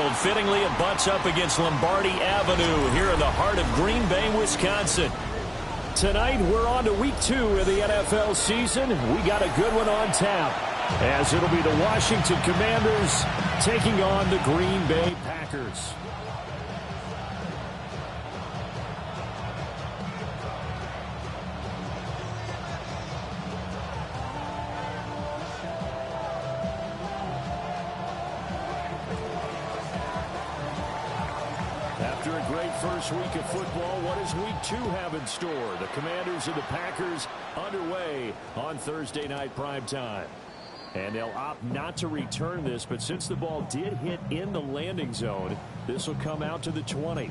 field. Fittingly, it butts up against Lombardi Avenue here in the heart of Green Bay, Wisconsin. Tonight, we're on to week 2 of the NFL season. We got a good one on tap, as it'll be the Washington Commanders taking on the Green Bay Packers. After a great first week of football, what does week 2 have in store? The Commanders and the Packers underway on Thursday night primetime. And they'll opt not to return this, but since the ball did hit in the landing zone, this will come out to the 20.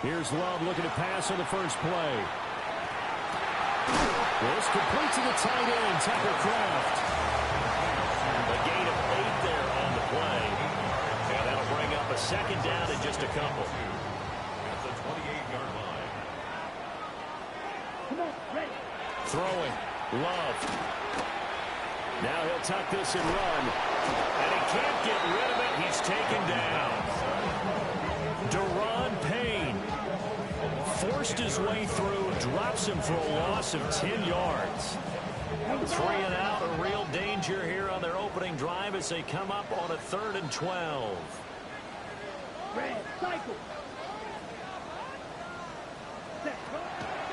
Here's Love looking to pass on the first play. This complete to the tight end, Tucker Kraft. A gain of 8 there on the play. And that'll bring up a second down in just a couple. At the 28-yard line. Come on, ready. Throwing. Love. Now he'll tuck this and run. And he can't get rid of it. He's taken down. Deron Payne forced his way through, drops him for a loss of 10 yards. 3 and out, a real danger here on their opening drive as they come up on a 3rd and 12. Red, cycle.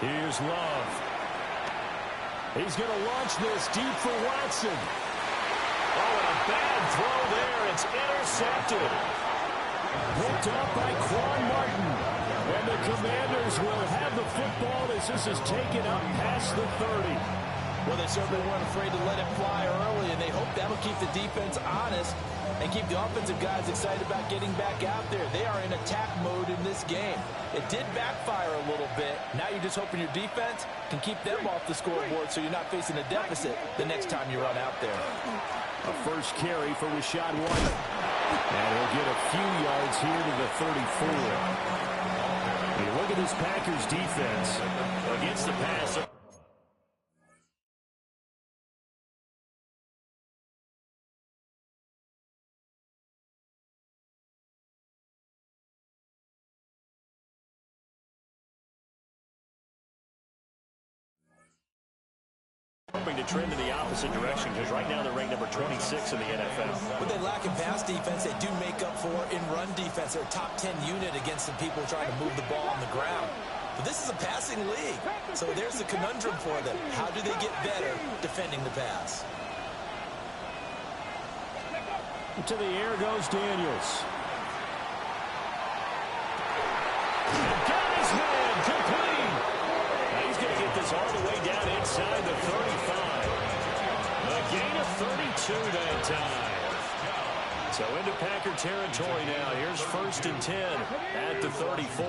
Here's Love. He's going to launch this deep for Watson. Oh, and a bad throw there. It's intercepted. Picked up by Quan Martin. And the Commanders will have the football as this is taken up past the 30. Well, they certainly weren't afraid to let it fly early, and they hope that'll keep the defense honest and keep the offensive guys excited about getting back out there. They are in attack mode in this game. It did backfire a little bit. Now you're just hoping your defense can keep them off the scoreboard so you're not facing a deficit the next time you run out there. A first carry for Rachaad White. And he'll get a few yards here to the 34. Hey, look at this Packers defense against the pass. Hoping to trend in the opposite direction because right now they're ranked number 26 in the NFL. What they lack in pass defense, they do make up for in run defense. They're a top 10 unit against some people trying to move the ball on the ground. But this is a passing league, so there's the conundrum for them. How do they get better defending the pass? To the air goes Daniels. Got his man complete. Now he's going to get this all the way down inside the 35. A gain of 32 that time. So into Packer territory now. Here's 1st and 10 at the 34.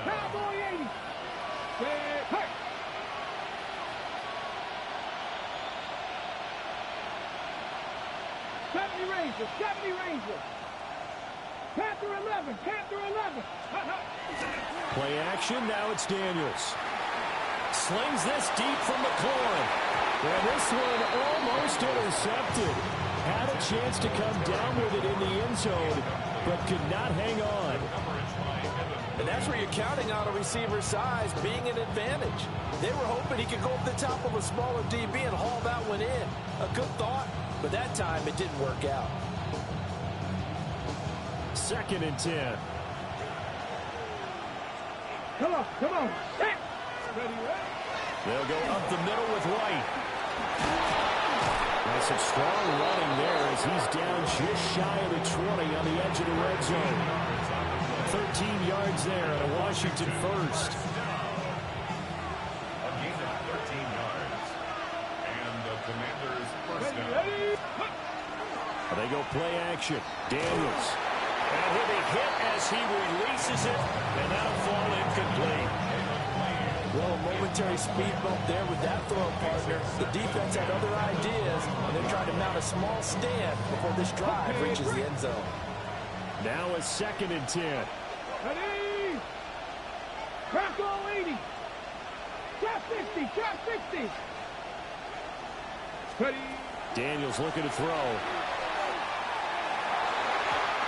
Cowboy 80. Hey. Rangers, 70 Rangers. Panther 11, Panther 11. Play action, now it's Daniels. Slings this deep from McLaurin. And this one almost intercepted. Had a chance to come down with it in the end zone, but could not hang on. And that's where you're counting on a receiver's size being an advantage. They were hoping he could go up the top of a smaller DB and haul that one in. A good thought, but that time it didn't work out. 2nd and 10. Come on. Set. Ready. They'll go up the middle with White. That's some strong running there as he's down just shy of the 20 on the edge of the red zone. 13 yards there and a Washington first. A gain of 13 yards. And the Commanders first down. They go play action. Daniels. And he'll be hit as he releases it, and that'll fall incomplete. Well, a momentary speed bump there with that throw, partner. The defense had other ideas, and they're trying to mount a small stand before this drive reaches the end zone. Now a 2nd and 10. Ready? Crack all 80. Trap 60. Trap 60. Ready? Daniels looking to throw.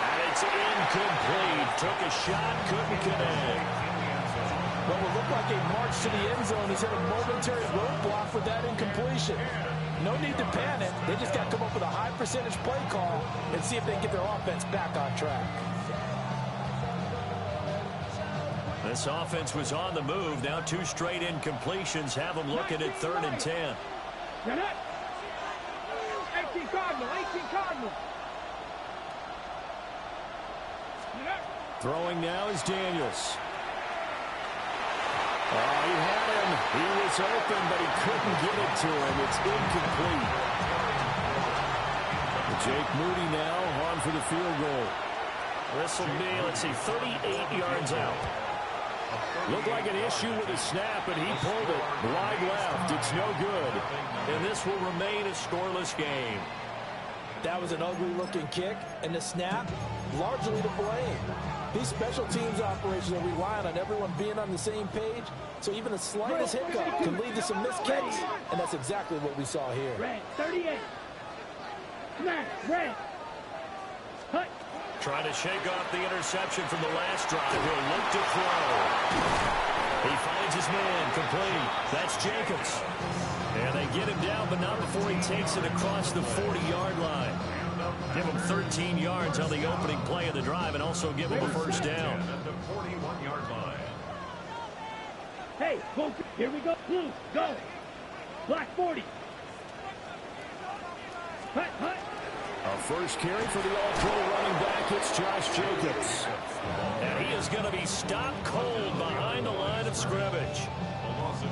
And it's incomplete. Took a shot, couldn't connect. What will look like a march to the end zone. He's hit a momentary roadblock with that incompletion. No need to panic. They just got to come up with a high percentage play call and see if they can get their offense back on track. This offense was on the move. Now 2 straight incompletions have them looking at 3rd and 10. 18 Cardinal. 18 Cardinal. Throwing now is Daniels. Oh, he had him. He was open, but he couldn't get it to him. It's incomplete. Jake Moody now on for the field goal. This will be, let's see, 38 yards out. Looked like an issue with the snap, and he pulled it wide left. It's no good. And this will remain a scoreless game. That was an ugly-looking kick, and the snap, largely to blame. These special teams operations are relying on everyone being on the same page, so even the slightest hiccup can lead to some missed kicks, and that's exactly what we saw here. Red, 38. Smash, red. Hut. Trying to shake off the interception from the last drive. He'll look to throw. He finds his man, complete. That's Jacobs. And they get him down, but not before he takes it across the 40-yard line. Give him 13 yards on the opening play of the drive and also give him a first down. At the 41-yard line. Hey, go. Here we go. Blue, go. Black 40. Hut, hut. A first carry for the all-pro running back. It's Josh Jacobs. And he is going to be stopped cold behind the line of scrimmage.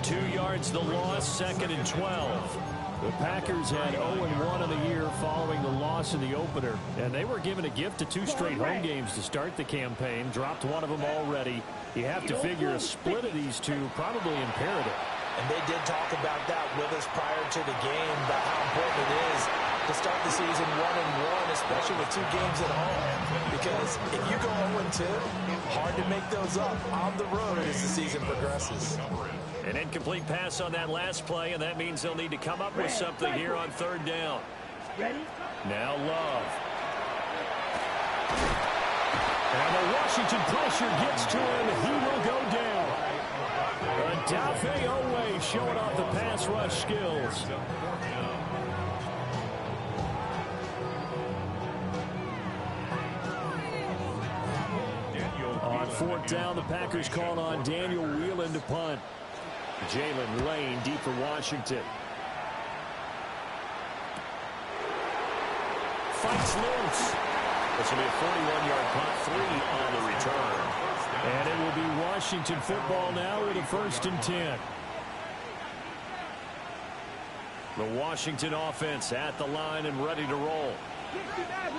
2 yards the loss, 2nd and 12. The Packers had 0-1 in the year following the loss in the opener. And they were given a gift of 2 straight home games to start the campaign. Dropped one of them already. You have to figure a split of these two probably imperative. And they did talk about that with us prior to the game, about how important it is to start the season 1-1, especially with 2 games at home. Because if you go 0-2, hard to make those up on the road as the season progresses. An incomplete pass on that last play, and that means they'll need to come up with something here on 3rd down. Ready? Now Love. And the Washington pressure gets to him. He will go down. Dafe Owe showing off the pass rush skills. On 4th down, the Packers called on Daniel Whelan to punt. Jalen Lane deep for Washington. Fights loose. This will be a 41-yard punt, 3 on the return. And it will be Washington football now with a 1st and 10. The Washington offense at the line and ready to roll.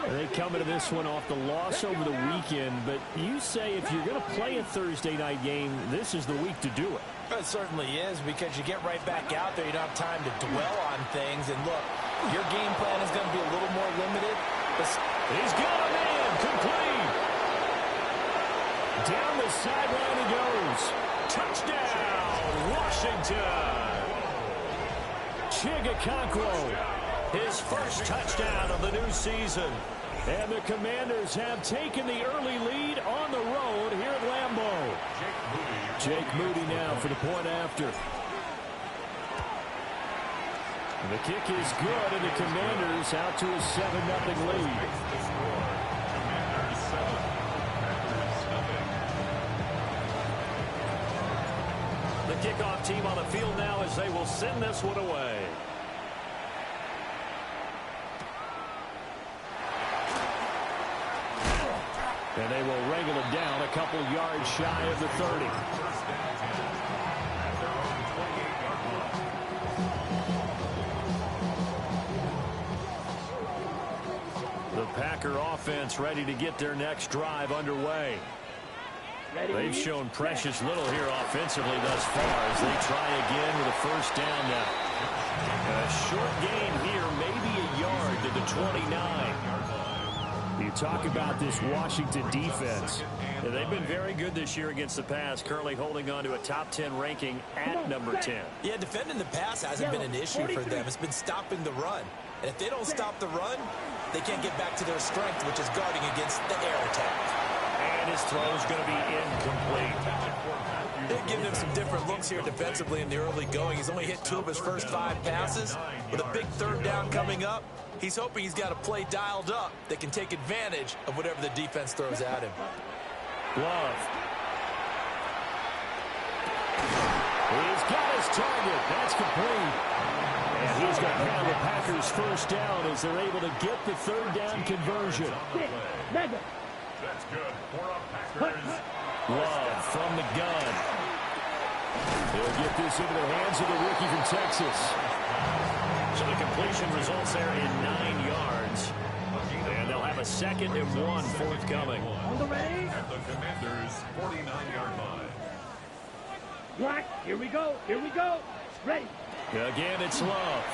They come into this one off the loss over the weekend, but you say if you're going to play a Thursday night game, this is the week to do it. It certainly is, because you get right back out there. You don't have time to dwell on things. And look, your game plan is going to be a little more limited. He's got a man, complete. Down the sideline he goes. Touchdown, Washington. Chigakonkwo. His first touchdown of the new season. And the Commanders have taken the early lead on the road here at Lambeau. Jake Moody now for the point after. And the kick is good, and the Commanders out to a 7-0 lead. The kickoff team on the field now as they will send this one away. And they will wrangle it down a couple yards shy of the 30. The Packer offense ready to get their next drive underway. They've shown precious little here offensively thus far as they try again with a first down now. A short gain here, maybe a yard to the 29. You talk about this Washington defense. They've been very good this year against the pass, currently holding on to a top 10 ranking at number 10. Yeah, defending the pass hasn't been an issue for them. It's been stopping the run. And if they don't stop the run, they can't get back to their strength, which is guarding against the air attack. And his throw is going to be incomplete. They've given him some different looks here defensively in the early going. He's only hit 2 of his first 5 passes. With a big third down coming up, he's hoping he's got a play dialed up that can take advantage of whatever the defense throws at him. Love. He's got his target. That's complete. And he's going to have the Packers first down as they're able to get the third down conversion. That's good for a Packers. Love from the gun. He'll get this into the hands of the rookie from Texas. So the completion results there in 9 yards. And they'll have a 2nd and 1 forthcoming. On the ready. At the Commanders' 49-yard line. Black. Here we go. Here we go. Ready. Again, it's Love.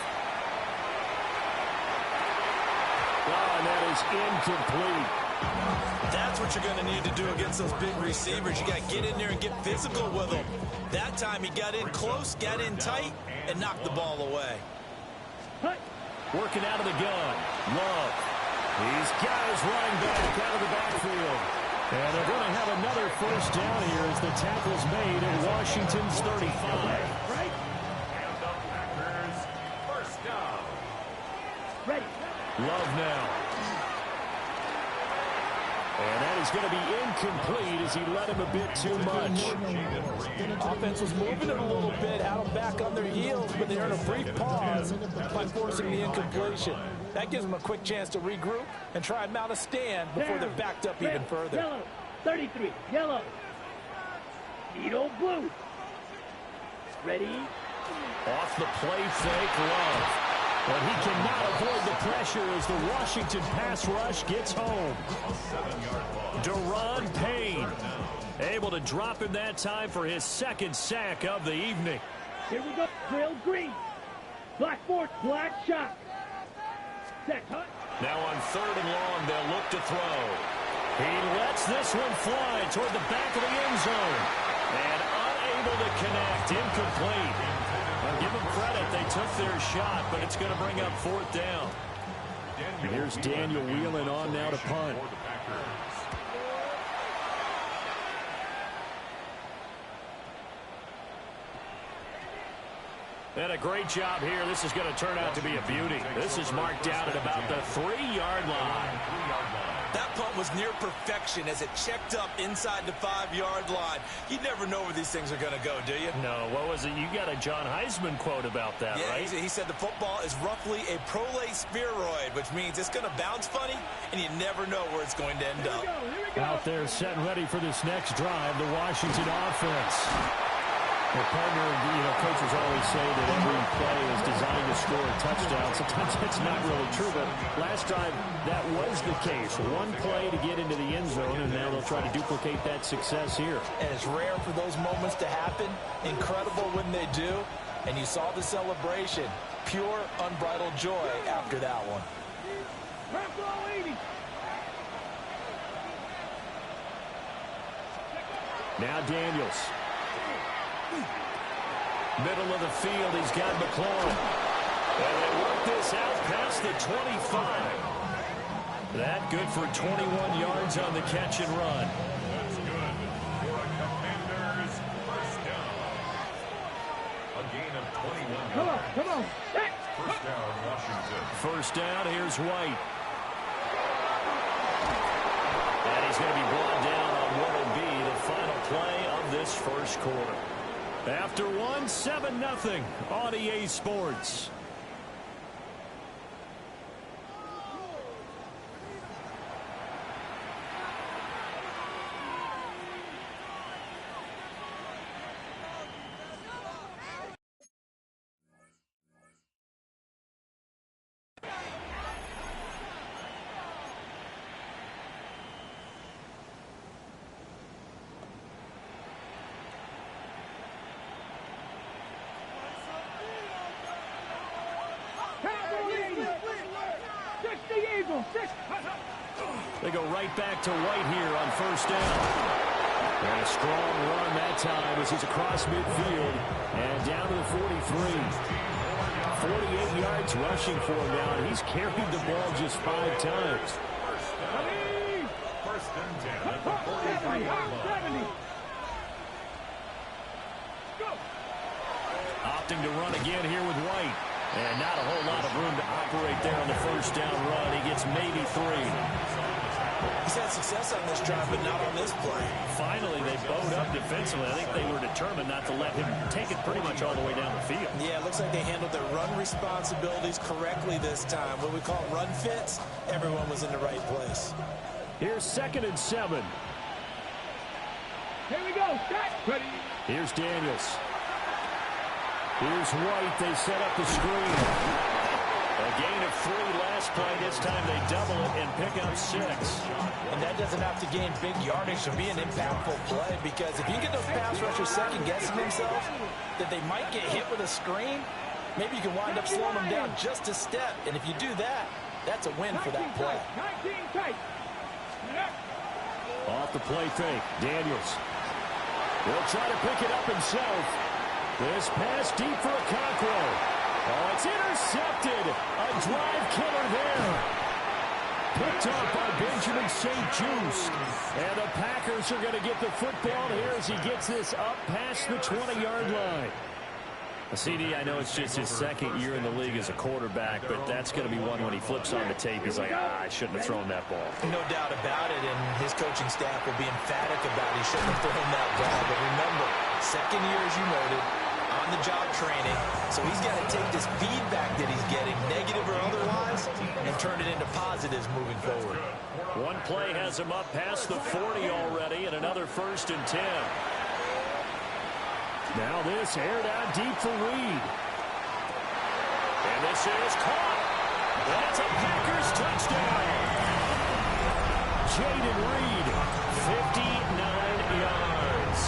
Oh, and that is incomplete. That's what you're going to need to do against those big receivers. You got to get in there and get physical with them. That time he got in close, got in tight, and knocked the ball away. Working out of the gun. Love. He's got his running back out of the backfield. And they're going to have another first down here as the tackle's made at Washington's 35. Right. And the Packers' first down. Ready. Love now. And that is going to be incomplete as he led him a bit too much. Offense was moving it a little bit, had them back on their heels, but they earned a brief pause by forcing the incompletion. That gives them a quick chance to regroup and try and mount a stand before they're backed up even further. Yellow. 33. Yellow. Needle blue. Ready. Off the play fake, Love. But he cannot avoid the pressure as the Washington pass rush gets home. Deron Payne able to drop him that time for his 2nd sack of the evening. Here we go. Drill green. Black force. Black shot. Set. Hut. Now on 3rd and long, they'll look to throw. He lets this one fly toward the back of the end zone. And unable to connect. Incomplete. I'll give them credit. They took their shot, but it's going to bring up 4th down. And here's Daniel Whelan on now to punt. And a great job here. This is going to turn out to be a beauty. This is marked out at about the 3-yard line. That punt was near perfection as it checked up inside the 5-yard line. You never know where these things are going to go, do you? No, what was it? You got a John Heisman quote about that, yeah, right? He said the football is roughly a prolate spheroid, which means it's going to bounce funny, and you never know where it's going to end up. Here we go. Out there set and ready for this next drive, the Washington offense. Well, partner, coaches always say that every play is designed to score a touchdown. Sometimes that's not really true, but last drive, that was the case. One play to get into the end zone, and now they'll try to duplicate that success here. And it's rare for those moments to happen. Incredible when they do. And you saw the celebration. Pure, unbridled joy after that one. Purple 80. Now Daniels. Middle of the field, he's got McLaurin. And they work this out past the 25. That good for 21 yards on the catch and run. That's good for a Commanders' first down. A gain of 21 yards. Come on. Come on. First down, Washington. First down, here's White. And he's going to be brought down on what will be the final play of this first quarter. After 7-0 on EA Sports. They go right back to White here on first down. And a strong run that time as he's across midfield and down to the 43. 48 yards rushing for him now, and he's carried the ball just 5 times. First and 10 at the 45-yard line. Opting to run again here with White. And not a whole lot of room to operate there on the first down run. He gets maybe 3. He's had success on this drive, but not on this play. Finally, they bowed up defensively. I think they were determined not to let him take it pretty much all the way down the field. Yeah, it looks like they handled their run responsibilities correctly this time. What we call run fits, everyone was in the right place. Here's 2nd and 7. Here we go. Set. Ready. Here's Daniels. Here's White. They set up the screen. A gain of 3 last play. This time they double it and pick up 6. And that doesn't have to gain big yardage to be an impactful play, because if you get those pass rushers second-guessing themselves that they might get hit with a screen, maybe you can wind up slowing them down just a step. And if you do that, that's a win for that play. 19 tight. Off the play fake. Daniels will try to pick it up himself. This pass deep for a Cockrell. Oh, it's intercepted. A drive killer there. Picked up by Benjamin St. Just. And the Packers are going to get the football here as he gets this up past the 20-yard line. CD, I know it's just his 2nd year in the league as a quarterback, but that's going to be one when he flips on the tape. He's like, I shouldn't have thrown that ball. No doubt about it, and his coaching staff will be emphatic about he shouldn't have thrown that ball. But remember, 2nd year, as you noted, on-the-job training, so he's got to take this feedback that he's getting, negative or otherwise, and turn it into positives moving forward. One play has him up past the 40 already, and another 1st and 10. Now this aired out deep for Reed. And this is caught. That's a Packers touchdown. Jaden Reed, 59 yards.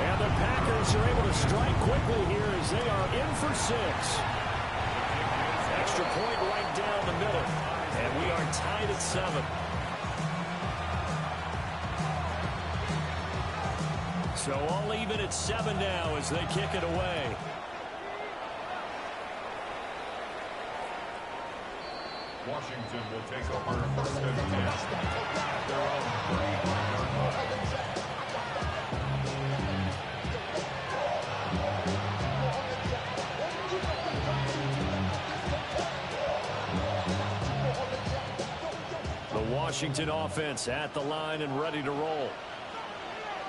And the Packers are able to strike quickly here as they are in for 6. Extra point right down the middle. And we are tied at 7. So all even at 7 now as they kick it away. Washington will take over first and 10 at their own 3-yard line. The Washington offense at the line and ready to roll.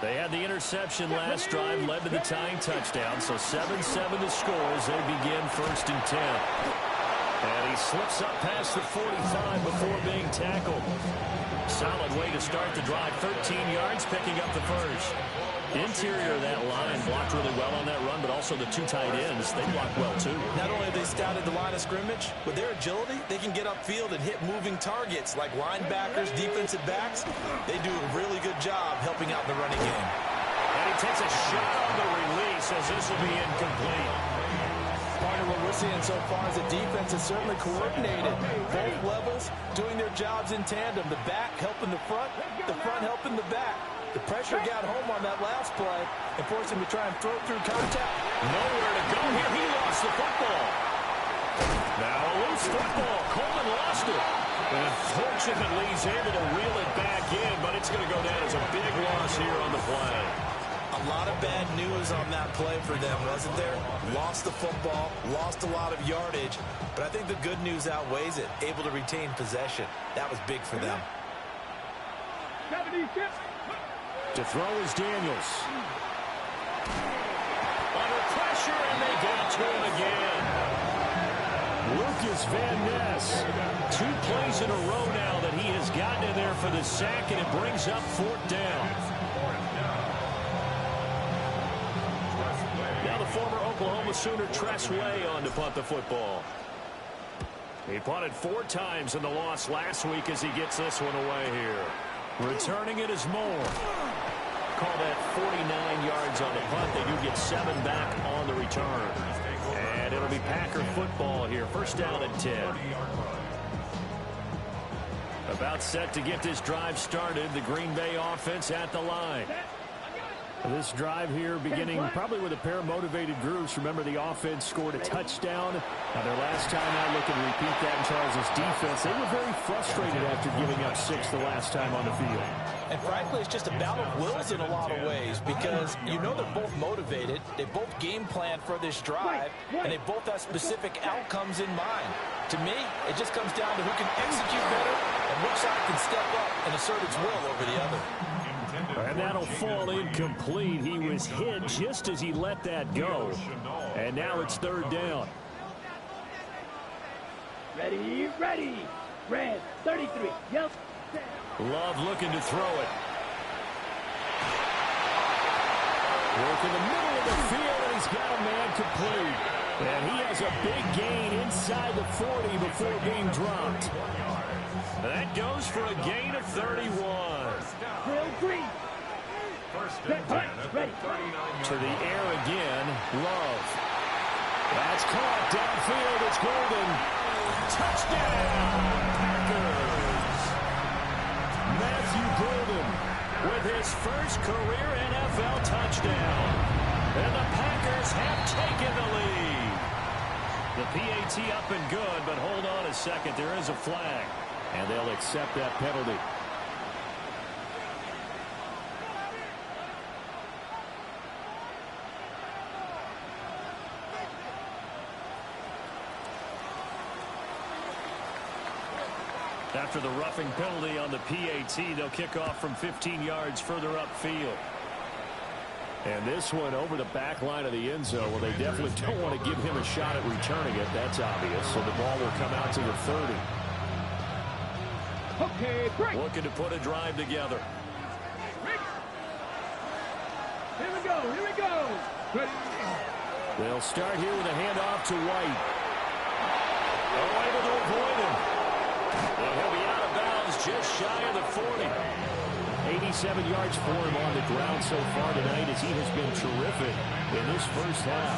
They had the interception last drive, led to the tying touchdown, so 7-7 to score as they begin 1st and 10. And he slips up past the 45 before being tackled. Solid way to start the drive, 13 yards, picking up the first. Interior of that line blocked really well on that run, but also the 2 tight ends, they blocked well too. Not only have they scouted the line of scrimmage, with their agility, they can get upfield and hit moving targets like linebackers, defensive backs. They do a really good job helping out the running game. And he takes a shot on the release as this will be incomplete. Part of what we're seeing so far is the defense is certainly coordinated. Both levels doing their jobs in tandem. The back helping the front helping the back. The pressure got home on that last play and forced him to try and throw through contact. Nowhere to go here. He lost the football. Now a loose football. Coleman lost it. And fortunately, he's able to reel it back in, but it's going to go down as a big loss here on the play. A lot of bad news on that play for them, wasn't there? Lost the football, lost a lot of yardage, but I think the good news outweighs it. Able to retain possession. That was big for them. 76. To throw is Daniels. Under pressure, and they get to him again. Lucas Van Ness. 2 plays in a row now that he has gotten in there for the sack, and it brings up 4th down. Now the former Oklahoma Sooner Tress Way on to punt the football. He punted 4 times in the loss last week as he gets this one away here. Returning it is Moore. Call that 49 yards on the punt. They do get 7 back on the return. And it'll be Packer football here. First down and 10. About set to get this drive started. The Green Bay offense at the line. This drive here beginning probably with a pair of motivated groups. Remember, the offense scored a touchdown. Their last time out, looking to repeat that in Charles' defense. They were very frustrated after giving up 6 the last time on the field. And frankly, it's just a battle of wills in a lot of ways because you know they're both motivated. They both game plan for this drive, and they both have specific outcomes in mind. To me, it just comes down to who can execute better and which side can step up and assert its will over the other. And that'll fall incomplete. He was hit just as he let that go. And now it's 3rd down. Ready, ready. Red, 33. Yep. Love looking to throw it. Work in the middle of the field, and he's got a man complete. And he has a big gain inside the 40 before being dropped. That goes for a gain of 31. Drill green. Ready. To the air again, Love. That's caught downfield. It's golden. Touchdown, Packers. Matthew Golden with his first career NFL touchdown. And the Packers have taken the lead. The PAT up and good, but hold on a second. There is a flag, and they'll accept that penalty. After the roughing penalty on the PAT, they'll kick off from 15 yards further upfield. And this one over the back line of the end zone. Well, they definitely don't want to give him a shot at returning it. That's obvious. So the ball will come out to the 30. Okay, break. Looking to put a drive together. Here we go. Good. They'll start here with a handoff to White. Oh, able to avoid him. And he'll be out of bounds just shy of the 40. 87 yards for him on the ground so far tonight as he has been terrific in this first half.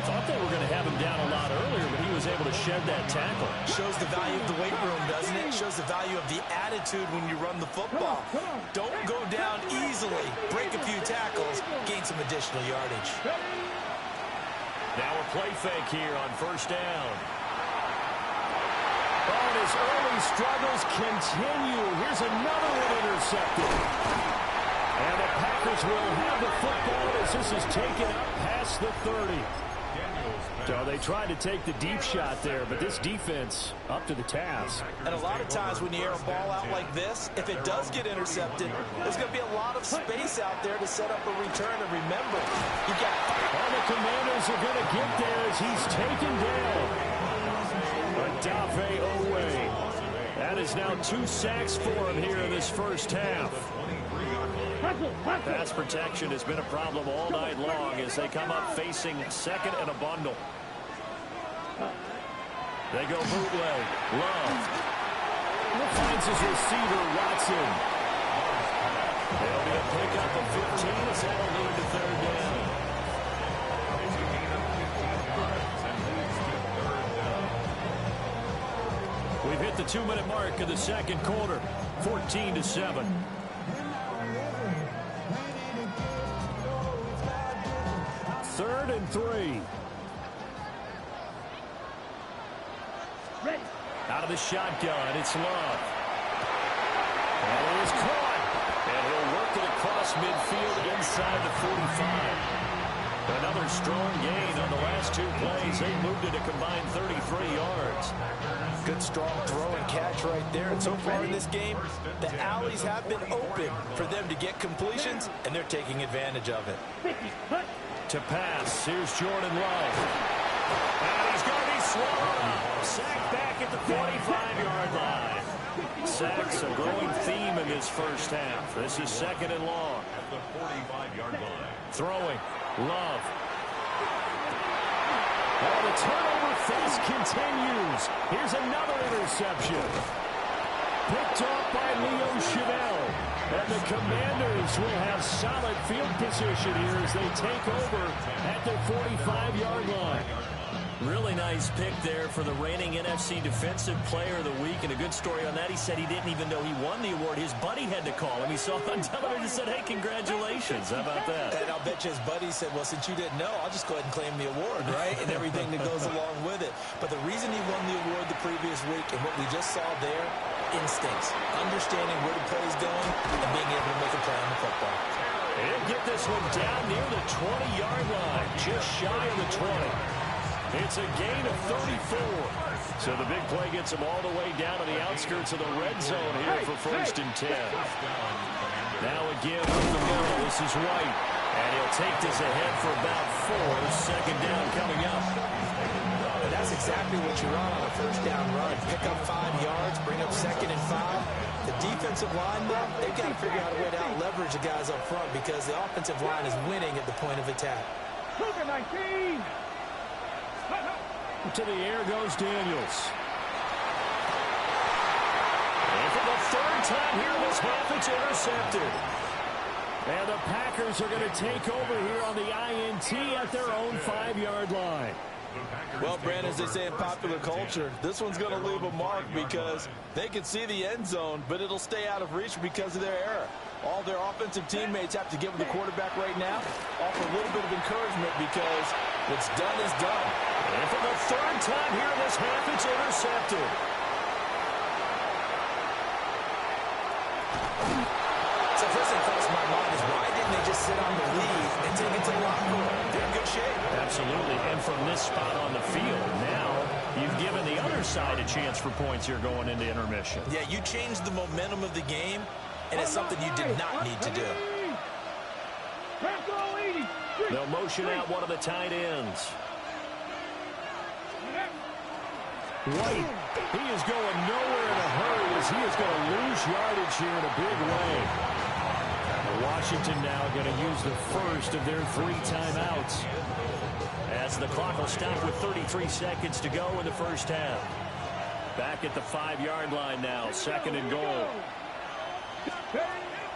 Thought they were going to have him down a lot earlier, but he was able to shed that tackle. Shows the value of the weight room, doesn't it? Shows the value of the attitude when you run the football. Don't go down easily. Break a few tackles. Gain some additional yardage. Now a play fake here on 1st down. Oh, and his early struggles continue. Here's another one intercepted. And the Packers will have the football as this is taken up past the 30. So they tried to take the deep shot there, but this defense up to the task. And a lot of times when you air a ball out like this, if it does get intercepted, there's going to be a lot of space out there to set up a return. And remember, you got... All the Commanders are going to get there as he's taken down. Adafe Owe. That is now 2 sacks for him here in this first half. Pass protection has been a problem all night long as they come up facing 2nd and a bundle. They go bootleg. Love. Finds his receiver, Watson. There'll be a pickup of 15 as that'll lead to 3rd down. We've hit the 2-minute mark of the 2nd quarter. 14-7. 3rd and 3. Ready. Out of the shotgun, it's Love. And it is caught. And he'll work it across midfield inside the 45. Another strong gain on the last 2 plays. They moved it a combined 33 yards. Good, strong throw and catch right there. And so far in this game, the alleys have been open for them to get completions, and they're taking advantage of it. 50, cut. To pass, here's Jordan Love. And he's going to be swallowed up. Sacked back at the 45-yard line. Sacks a growing theme in this first half. This is 2nd and long. At the 45-yard line. Throwing, Love. Oh, the turnover fest continues. Here's another interception. Picked off by Leo Chenal. And the Commanders will have solid field position here as they take over at their 45-yard line. Really nice pick there for the reigning NFC Defensive Player of the Week. And a good story on that. He said he didn't even know he won the award. His buddy had to call him. He saw it on television and said, hey, congratulations. How about that? And I'll bet you his buddy said, well, since you didn't know, I'll just go ahead and claim the award, right? And everything that goes along with it. But the reason he won the award the previous week and what we just saw there, instincts, understanding where the play is going, and being able to make a play on the football. He'll get this one down near the 20-yard line, just shy of the 20. It's a gain of 34. So the big play gets him all the way down to the outskirts of the red zone here for 1st and 10. Now again with the middle. This is White. And he'll take this ahead for about 4. 2nd down coming up. And that's exactly what you run on a 1st down run. Pick up 5 yards, bring up 2nd and 5. The defensive line, though, they've got to figure out a way to out-leverage the guys up front because the offensive line is winning at the point of attack. To the air goes Daniels. And for the 3rd time here in this half, it's intercepted. And the Packers are going to take over here on the INT at their own 5-yard line. Well, Brandon, as they say in popular culture, this one's going to leave a mark because they can see the end zone, but it'll stay out of reach because of their error. All their offensive teammates have to give the quarterback right now, offer a little bit of encouragement because what's done is done. And for the 3rd time here in this half, it's intercepted. So first thing crossed my mind is why didn't they just sit on the lead and take it to the locker room? They're in good shape. Absolutely. And from this spot on the field, now you've given the other side a chance for points here going into intermission. Yeah, you changed the momentum of the game, and it's something you did not need to do. They'll motion out one of the tight ends. White, he is going nowhere in a hurry as he is going to lose yardage here in a big way. Washington now going to use the first of their 3 timeouts as the clock will stop with 33 seconds to go in the first half. Back at the 5-yard line now, 2nd and goal.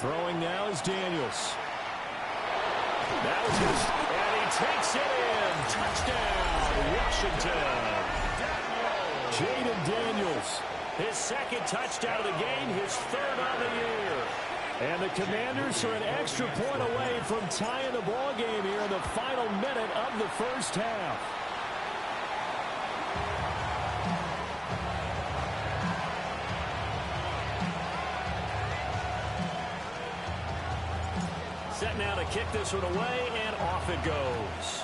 Throwing now is Daniels. That was his, and he takes it in. Touchdown, Washington. Jaden Daniels, his 2nd touchdown of the game, his 3rd on the year. And the Commanders are an extra point away from tying the ball game here in the final minute of the first half. Set now to kick this one away, and off it goes.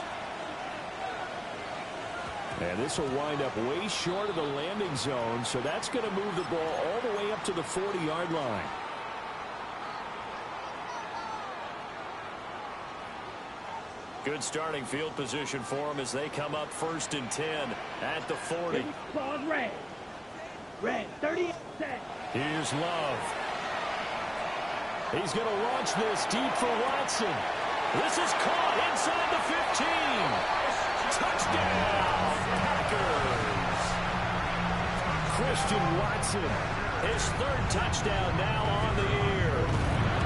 And this will wind up way short of the landing zone, so that's going to move the ball all the way up to the 40-yard line. Good starting field position for them as they come up 1st and 10 at the 40. Ball's red. Red, 30 set. Here's Love. He's going to launch this deep for Watson. This is caught inside the 15. Touchdown, Packers. Christian Watson, his 3rd touchdown now on the year.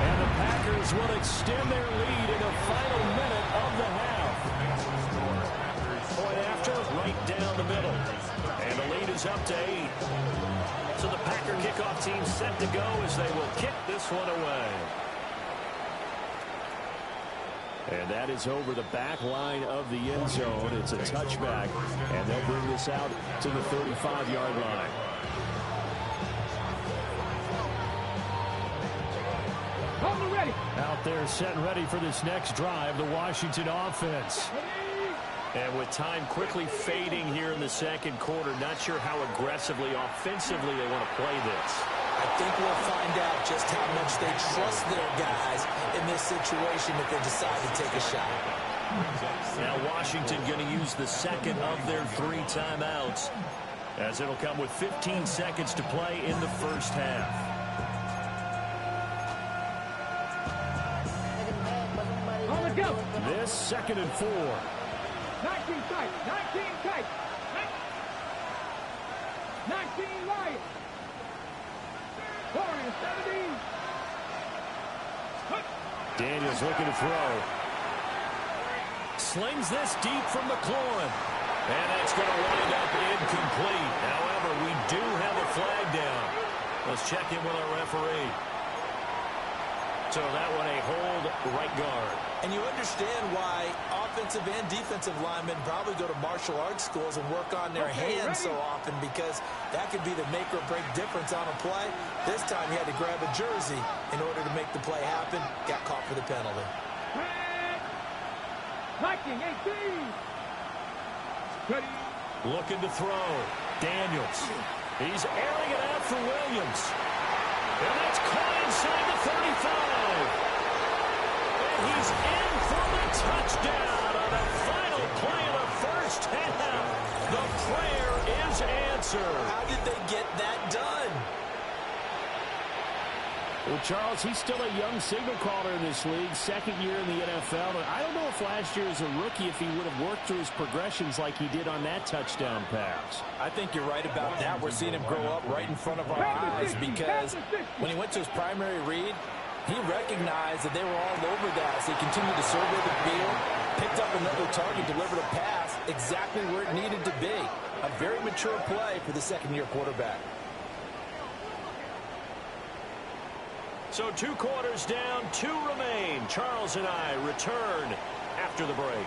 And the Packers will extend their lead in the final minute of the half. Point after, right down the middle. And the lead is up to 8. So the Packer kickoff team set to go as they will kick this one away. And that is over the back line of the end zone. It's a touchback, and they'll bring this out to the 35-yard line. Out there set and ready for this next drive, the Washington offense. And with time quickly fading here in the 2nd quarter, not sure how aggressively, offensively they want to play this. I think we'll find out just how much they trust their guys in this situation if they decide to take a shot. Now Washington going to use the 2nd of their 3 timeouts as it'll come with 15 seconds to play in the first half. Go. This 2nd and 4. 19 tight. 19 tight. 19 right. 4 and 17. Daniels looking to throw. Slings this deep from McLaurin. And that's going to wind up incomplete. However, we do have a flag down. Let's check in with our referee. So that one a hold right guard. And you understand why offensive and defensive linemen probably go to martial arts schools and work on their hands so often, because that could be the make or break difference on a play. This time he had to grab a jersey in order to make the play happen. Got caught for the penalty. Hiking 18. Looking to throw. Daniels. He's airing it out for Williams. And that's caught inside the 35. And he's in for the touchdown on the final play of the first half. The prayer is answered. How did they get that done? Well, Charles, he's still a young signal caller in this league, second year in the NFL. And I don't know if last year as a rookie, if he would have worked through his progressions like he did on that touchdown pass. I think you're right about that. We're seeing him grow up right in front of our eyes, because when he went to his primary read, he recognized that they were all over that. So he continued to survey the field, picked up another target, delivered a pass exactly where it needed to be. A very mature play for the second-year quarterback. So 2 quarters down, 2 remain. Charles and I return after the break.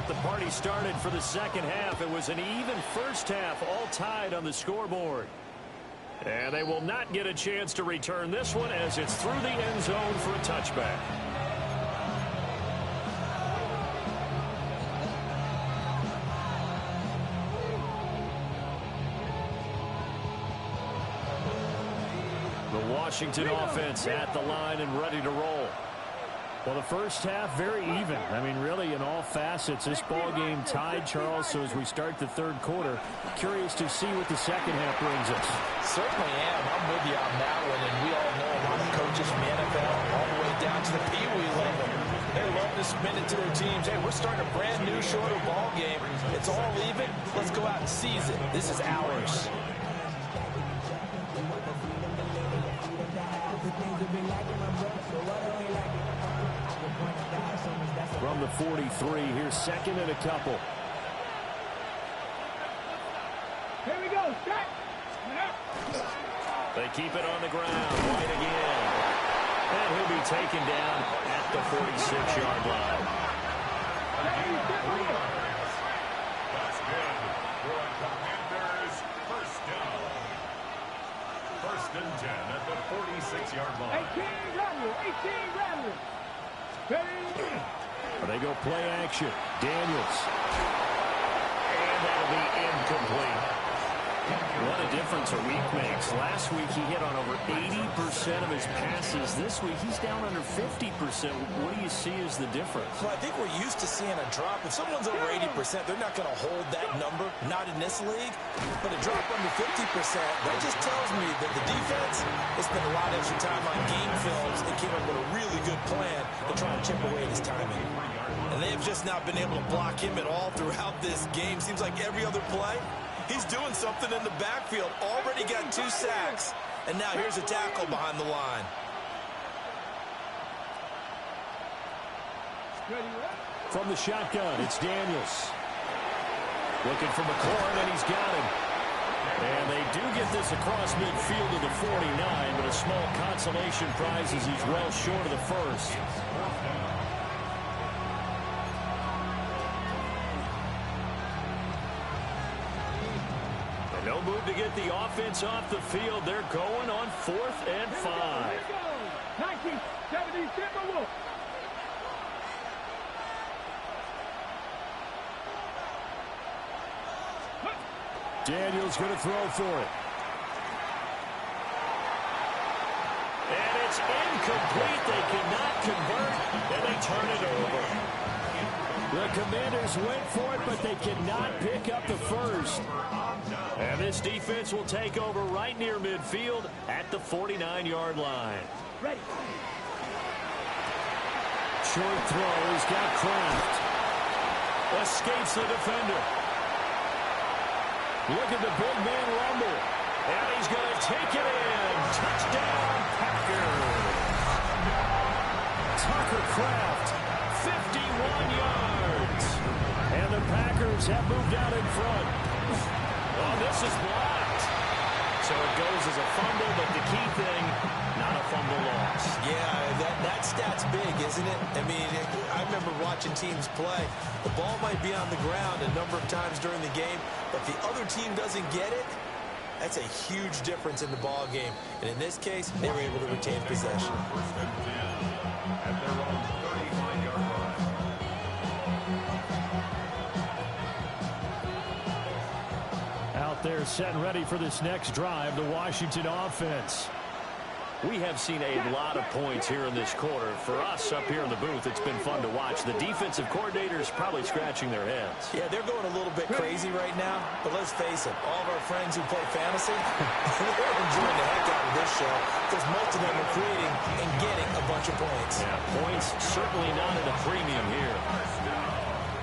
The party started for the second half. It was an even first half, all tied on the scoreboard. And they will not get a chance to return this one, as it's through the end zone for a touchback. The Washington offense at the line and ready to roll. Well, the first half, very even. I mean, really, in all facets, this ball game tied, Charles. So as we start the third quarter, curious to see what the second half brings us. Certainly am. I'm with you on that one. And we all know a lot of coaches from the NFL all the way down to the Pee-wee level. They love to spin it to their teams. Hey, we're starting a brand new, shorter ball game. It's all even. Let's go out and seize it. This is ours. From the 43, here's second and a couple. Here we go. Set. They keep it on the ground. White again. And he'll be taken down at the 46-yard line. That's good for a Commander's first down. 1st and 10 at the 46-yard line. 18 Rattler. 18 Rattler. They go play action. Daniels. And that'll be incomplete. What a difference a week makes. Last week he hit on over 80% of his passes. This week he's down under 50%. What do you see as the difference? Well, I think we're used to seeing a drop. If someone's over 80%, they're not going to hold that number. Not in this league. But a drop under 50%, that just tells me that the defense has spent a lot of extra time on game films and came up with a really good plan to try and chip away at his timing. And they have just not been able to block him at all throughout this game. Seems like every other play, he's doing something in the backfield. Already got 2 sacks. And now here's a tackle behind the line. From the shotgun, it's Daniels. Looking for McLaurin, and he's got him. And they do get this across midfield to the 49, but a small consolation prize as he's well short of the first. And no move to get the offense off the field. They're going on 4th and 5. 1970 Timberwolves. Daniels going to throw for it. And it's incomplete. They cannot convert, and they turn it over. The Commanders went for it, but they cannot pick up the first. And this defense will take over right near midfield at the 49-yard line. Ready. Short throw. He's got Kraft. Escapes the defender. Look at the big man rumble. And he's going to take it in. Touchdown, Packers. Tucker Kraft, 51 yards. And the Packers have moved out in front. Oh, this is blocked. So it goes as a fumble, but the key thing, not a fumble loss. Yeah, that stat's big, isn't it? I mean, I remember watching teams play. The ball might be on the ground a number of times during the game, but the other team doesn't get it. That's a huge difference in the ball game. And in this case, they were able to retain possession. First and 10 at their own 35-yard line. Out there set and ready for this next drive, the Washington offense. We have seen a lot of points here in this quarter. For us up here in the booth, it's been fun to watch. The defensive coordinators probably scratching their heads. Yeah, they're going a little bit crazy right now, but let's face it, all of our friends who play fantasy, they're enjoying the heck out of this show because most of them are creating and getting a bunch of points. Yeah, points certainly not at a premium here.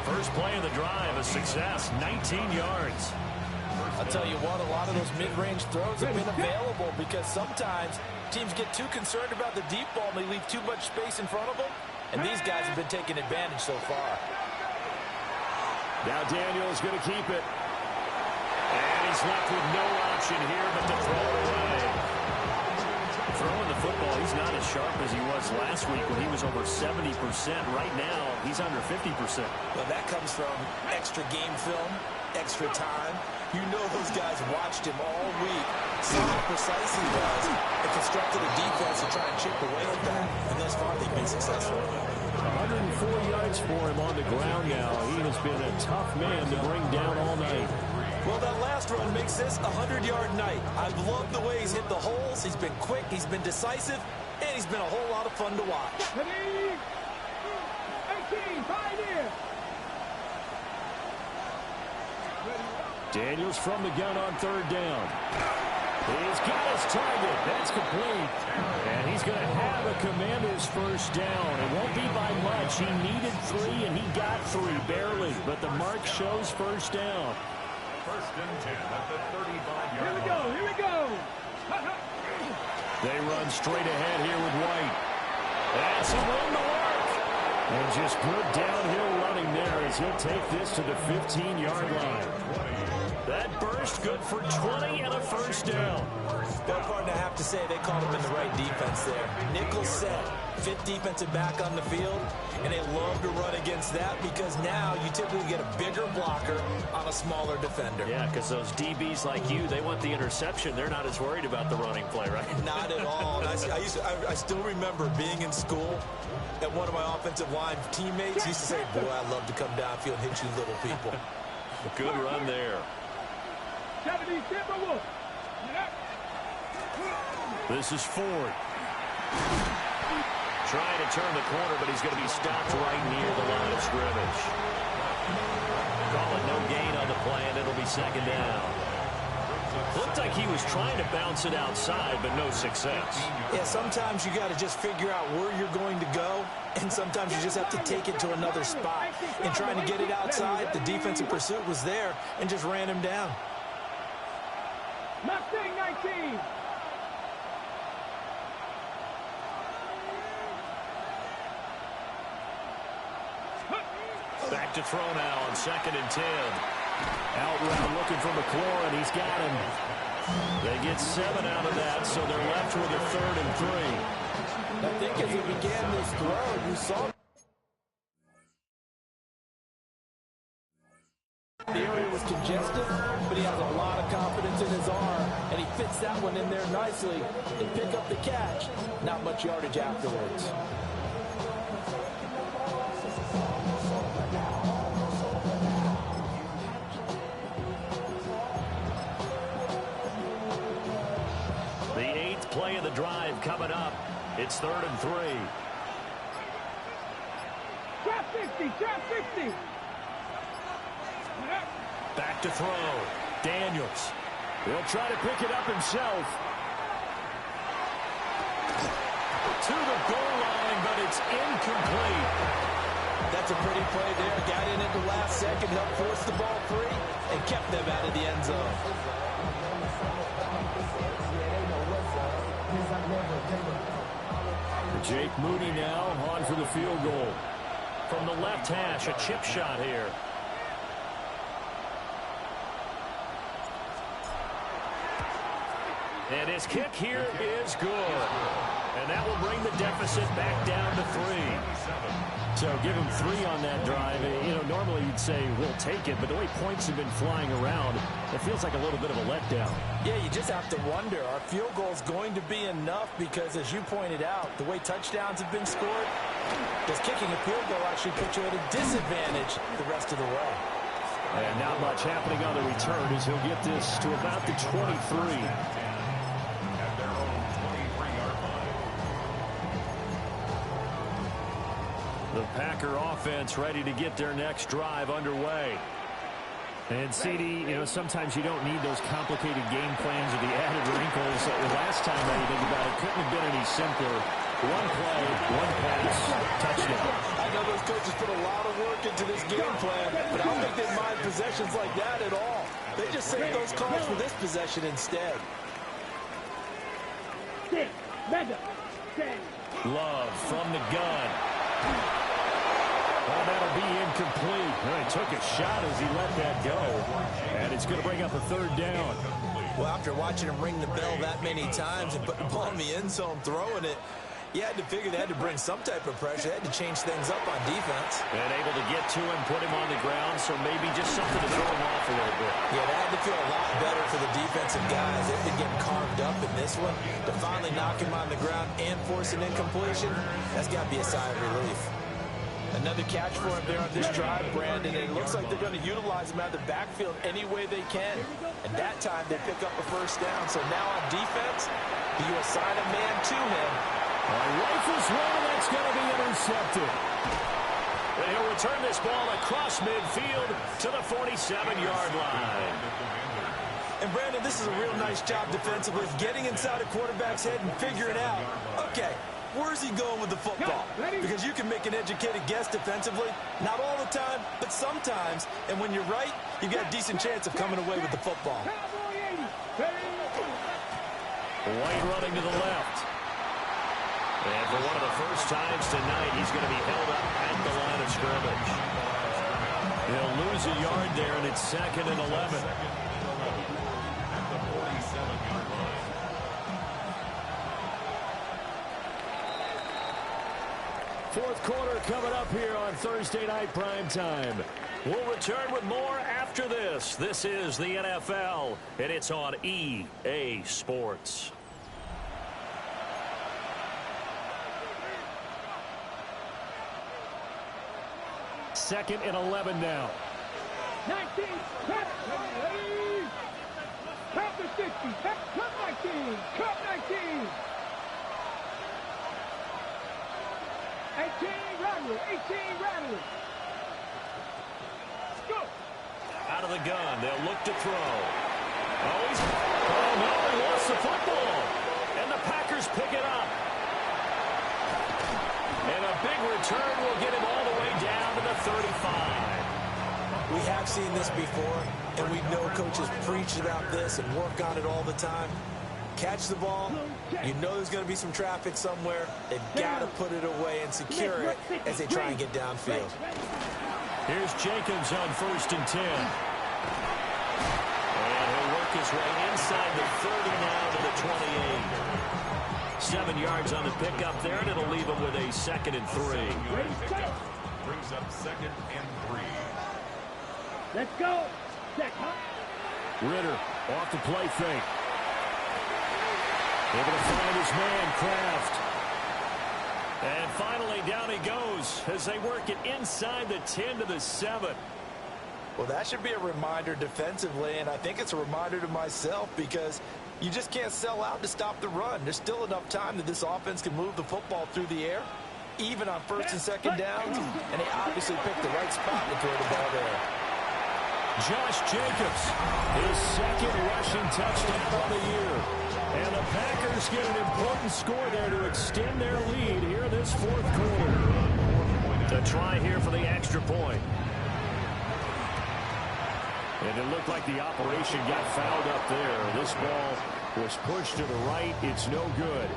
First play of the drive, a success, 19 yards. I'll tell you what, a lot of those mid-range throws have been available because sometimes teams get too concerned about the deep ball and they leave too much space in front of them, and these guys have been taking advantage so far. Now Daniel's going to keep it. And he's left with no option here but to throw it away. Throwing the football, he's not as sharp as he was last week when he was over 70%. Right now, he's under 50%. Well, that comes from extra game film, extra time. You know those guys watched him all week, saw how precise he was, and constructed a defense to try and chip away at that. And thus far, they've been successful. 104 yards for him on the ground now. He has been a tough man to bring down all night. Well, that last run makes this a 100-yard night. I've loved the way he's hit the holes. He's been quick, he's been decisive, and he's been a whole lot of fun to watch. Ready. 18, pioneer. Daniels from the gun on third down. He's got his target. That's complete. And he's going to have a Commander's first down. It won't be by much. He needed 3, and he got 3, barely. But the mark shows first down. First and 10 at the 35-yard line. Here we go, here we go. They run straight ahead here with White. That's some room to work. And just good downhill running there as he'll take this to the 15-yard line. That burst good for 20 and a first down. Well, partner, I have to say they called him in the right defense there. Nickel set, fifth defensive back on the field, and they love to run against that because now you typically get a bigger blocker on a smaller defender. Yeah, because those DBs like you, they want the interception. They're not as worried about the running play, right? Not at all. And I still remember being in school, and one of my offensive line teammates used to say, boy, I love to come downfield and hit you little people. Good run there. This is Ford. Trying to turn the corner, but he's going to be stopped right near the line of scrimmage. Call it no gain on the play, and it'll be second down. Looked like he was trying to bounce it outside, but no success. Yeah, sometimes you got to just figure out where you're going to go, and sometimes you just have to take it to another spot. And trying to get it outside, the defensive pursuit was there and just ran him down. Mustang 19. Back to throw now on 2nd and 10. Out round looking for McLaurin, and he's got him. They get 7 out of that, so they're left with a 3rd and 3. I think as he began this throw, you saw the area was congested, but he has a lot of confidence in his arm, and he fits that one in there nicely and pick up the catch. Not much yardage afterwards. The 8th play of the drive coming up. It's 3rd and 3. Trap 50, trap 50. Back to throw. Daniels. He'll try to pick it up himself. To the goal line, but it's incomplete. That's a pretty play there. Got in at the last second, helped force the ball free, and kept them out of the end zone. Jake Moody now on for the field goal. From the left hash, a chip shot here. And his kick here is good. And that will bring the deficit back down to 3. So give him 3 on that drive. You know, normally you'd say we'll take it, but the way points have been flying around, it feels like a little bit of a letdown. Yeah, you just have to wonder, are field goals going to be enough? Because as you pointed out, the way touchdowns have been scored, does kicking a field goal actually put you at a disadvantage the rest of the way? And not much happening on the return as he'll get this to about the 23. The Packer offense ready to get their next drive underway. And, CD, you know, sometimes you don't need those complicated game plans or the added wrinkles. The last time that you think about it, couldn't have been any simpler. One play, one pass, touchdown. I know those coaches put a lot of work into this game plan, but I don't think they mind possessions like that at all. They just save those calls for this possession instead. 6, Mega, 10. Love from the gun. Well, that'll be incomplete. Well, he took a shot as he let that go. And it's going to bring up a 3rd down. Well, after watching him ring the bell that many times and put the ball in the end zone throwing it, you had to figure they had to bring some type of pressure. They had to change things up on defense. And able to get to him, put him on the ground, so maybe just something to throw him off a little bit. Yeah, that had to feel a lot better for the defensive guys. They've been getting carved up in this one. To finally knock him on the ground and force an incompletion, that's got to be a sigh of relief. Another catch for him there on this drive, Brandon. And it looks like they're going to utilize him out of the backfield any way they can. And that time they pick up a 1st down. So now on defense, do you assign a man to him? Rifles one, that's going to be intercepted. And he'll return this ball across midfield to the 47-yard line. And, Brandon, this is a real nice job defensively, getting inside a quarterback's head and figuring out, okay, where's he going with the football? Because you can make an educated guess defensively, not all the time, but sometimes. And when you're right, you've got a decent chance of coming away with the football. White running to the left. And for one of the first times tonight, he's going to be held up at the line of scrimmage. He'll lose a yard there, and it's 2nd and 11. Fourth quarter coming up here on Thursday Night Primetime. We'll return with more after this. This is the NFL, and it's on EA Sports. 2nd and 11 now. 19, cut, cut the 50, cut 19, cut 19. 18, Rattler, 18, Rattler. Go. Out of the gun, they'll look to throw. Oh no, he lost the football. And the Packers pick it up. And a big return will get him all the way down to the 35. We have seen this before, and we know coaches preach about this and work on it all the time. Catch the ball. You know there's going to be some traffic somewhere. They've got to put it away and secure it as they try and get downfield. Here's Jacobs on 1st and 10. And he'll work his way inside the 30 now to the 28. 7 yards on the pickup there, and it'll leave him with a 2nd and 3. Brings up 2nd and 3. Let's go. Ritter off the play fake. Able to find his man, Kraft. And finally, down he goes as they work it inside the 10 to the 7. Well, that should be a reminder defensively, and I think it's a reminder to myself because you just can't sell out to stop the run. There's still enough time that this offense can move the football through the air. even on first and second downs, and they obviously picked the right spot to throw the ball there. Josh Jacobs, his second rushing touchdown of the year. And the Packers get an important score there to extend their lead here this fourth quarter. To try here for the extra point. And it looked like the operation got fouled up there. This ball was pushed to the right. It's no good.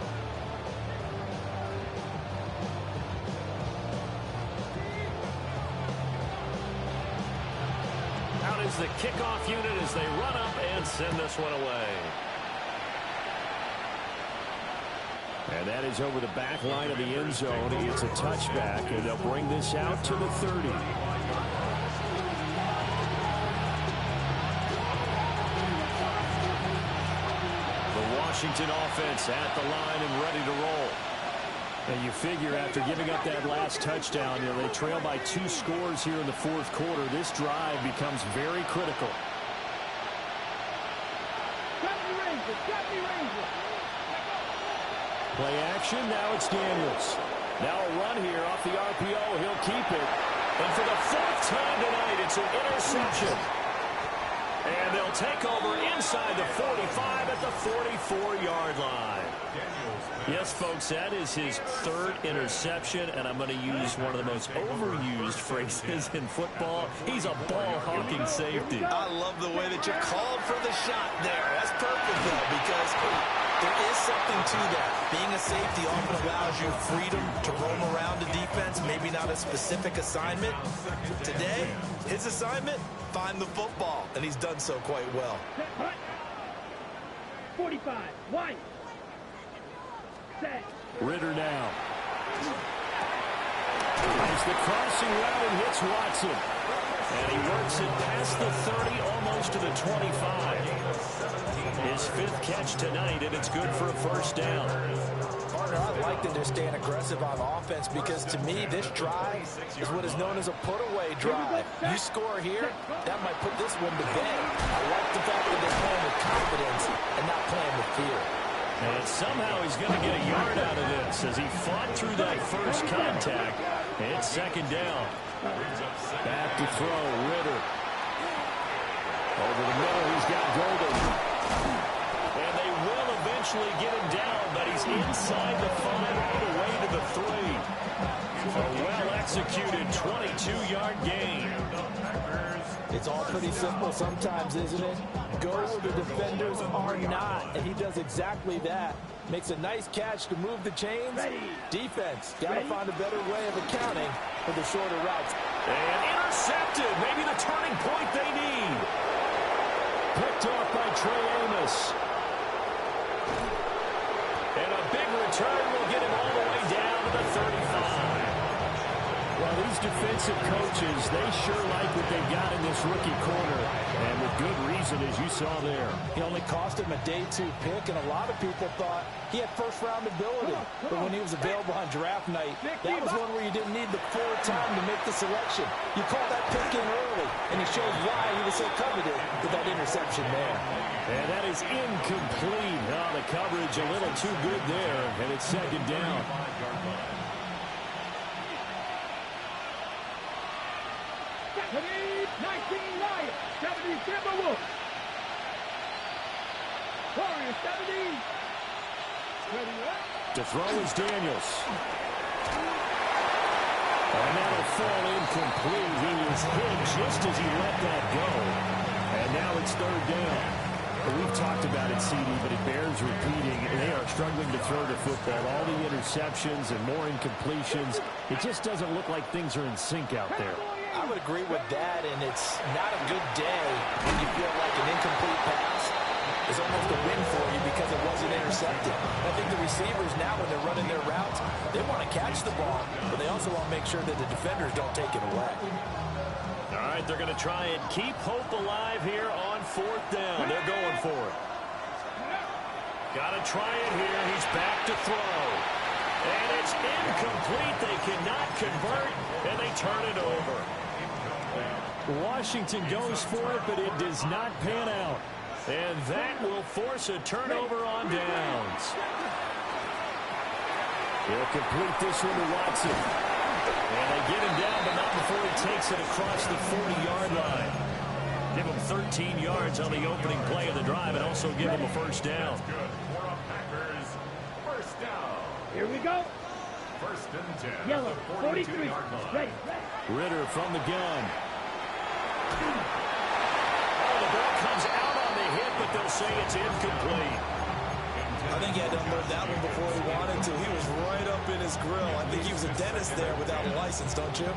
Out is the kickoff unit as they run up and send this one away. And that is over the back line of the end zone. It's a touchback, and they'll bring this out to the 30. Washington offense at the line and ready to roll. And you figure after giving up that last touchdown, they trail by 2 scores here in the fourth quarter. This drive becomes very critical. Play action, now it's Daniels. Now a run here off the RPO. He'll keep it. And for the 4th time tonight, it's an interception. And they'll take over inside the 45 at the 44-yard line. Yes, folks, that is his 3rd interception, and I'm going to use one of the most overused phrases in football. He's a ball-hawking safety. I love the way that you called for the shot there. That's perfect, though, because there is something to that. Being a safety often allows you freedom to roam around the defense, maybe not a specific assignment. Today, his assignment, find the football, and he's done so quite well. 45, White. Set. Ritter now. It's the crossing route and hits Watson. And he works it past the 30, almost to the 25. His 5th catch tonight, and it's good for a first down. Partner, I like that they're staying aggressive on offense because, to me, this drive is what is known as a put-away drive. You score here, that might put this one to bed. I like the fact that they're playing with confidence and not playing with fear. And somehow he's going to get a yard out of this as he fought through that first contact. It's 2nd down. Back to throw, Ritter. Over the middle, he's got Golden. And they will eventually get him down, but he's inside the 5 all the way to the 3. A well-executed 22-yard gain. It's all pretty simple sometimes, isn't it? Go where the defenders are not, and he does exactly that. Makes a nice catch to move the chains. Defense, got to find a better way of accounting for the shorter routes. And intercepted, maybe the turning point they need. Picked off by Trey Amos. And a big return will get him all the way down to the 35. Well, these defensive coaches, they sure like what they've got in this rookie corner. And with good reason, as you saw there. He only cost him a day 2 pick, and a lot of people thought he had first-round ability. But when he was available on draft night, that was one where you didn't need the full time to make the selection. You called that pick in early, and he showed why he was so coveted with that interception there. And that is incomplete. Oh, the coverage a little too good there, and it's 2nd down. To throw is Daniels. And that'll fall incomplete. He was hit just as he let that go. And now it's 3rd down. We've talked about it, CD, but it bears repeating. They are struggling to throw the football. All the interceptions and more incompletions. It just doesn't look like things are in sync out there. I would agree with that, and it's not a good day when you feel like an incomplete pass is almost a win for you because it wasn't intercepted. I think the receivers now, when they're running their routes, they want to catch the ball, but they also want to make sure that the defenders don't take it away. All right, they're going to try and keep hope alive here on 4th down. They're going for it. Got to try it here. He's back to throw. And it's incomplete. They cannot convert, and they turn it over. Washington goes for it, but it does not pan out. And that will force a turnover on downs. He'll complete this one to Watson. And they get him down, but not before he takes it across the 40-yard line. Give him 13 yards on the opening play of the drive and also give him a first down. First down. Here we go. First and 10. Yellow, 43. Ready. Ritter from the gun. Oh, the ball comes out on the hit, but they'll say it's incomplete. I think he had to unload that one before he wanted to. He was right up in his grill. I think he was a dentist there without a license, don't you?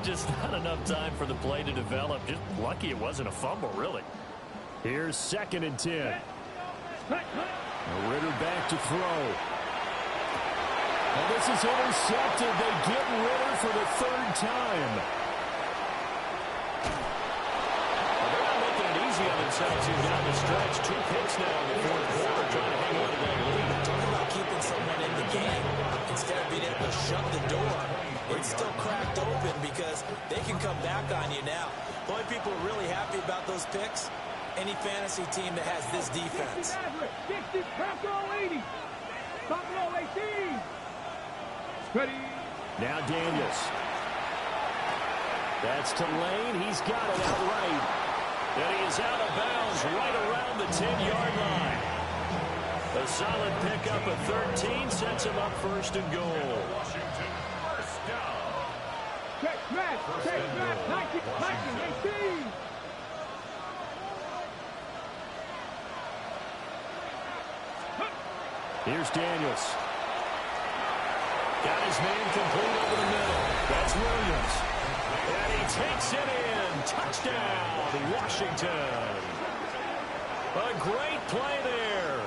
Just not enough time for the play to develop. Just lucky it wasn't a fumble, really. Here's 2nd and 10. Ritter back to throw. And this is intercepted. They get Ritter for the 3rd time. They're not making it easy on themselves here down the stretch. 2 picks now in the 4th quarter, trying to hang on to that lead. Talk about keeping someone in the game. Instead of being able to shut the door, it's still cracked open because they can come back on you now. The only people really happy about those picks, any fantasy team that has this defense. 60, top roll 80. Top roll 18. Ready. Now Daniels. That's to Lane. He's got it outright. And he is out of bounds right around the 10-yard line. A solid pickup of 13 sets him up 1st and goal. Washington, first down. Check, smash, 19, 18. Here's Daniels. Got his man complete over the middle. That's Williams. And he takes it in. Touchdown, Washington. A great play there